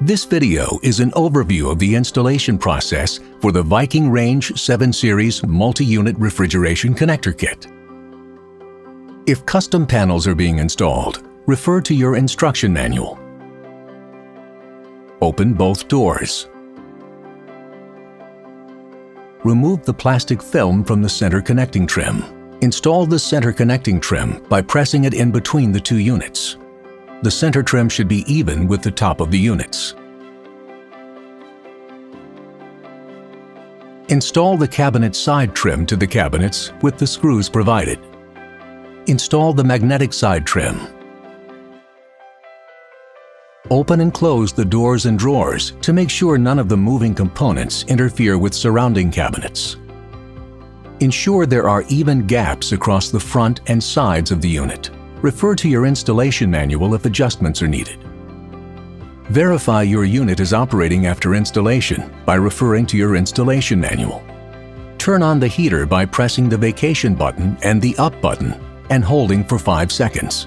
This video is an overview of the installation process for the Viking Range 7 Series Multi-Unit Refrigeration Connector Kit. If custom panels are being installed, refer to your instruction manual. Open both doors. Remove the plastic film from the center connecting trim. Install the center connecting trim by pressing it in between the two units. The center trim should be even with the top of the units. Install the cabinet side trim to the cabinets with the screws provided. Install the magnetic side trim. Open and close the doors and drawers to make sure none of the moving components interfere with surrounding cabinets. Ensure there are even gaps across the front and sides of the unit. Refer to your installation manual if adjustments are needed. Verify your unit is operating after installation by referring to your installation manual. Turn on the heater by pressing the vacation button and the up button and holding for 5 seconds.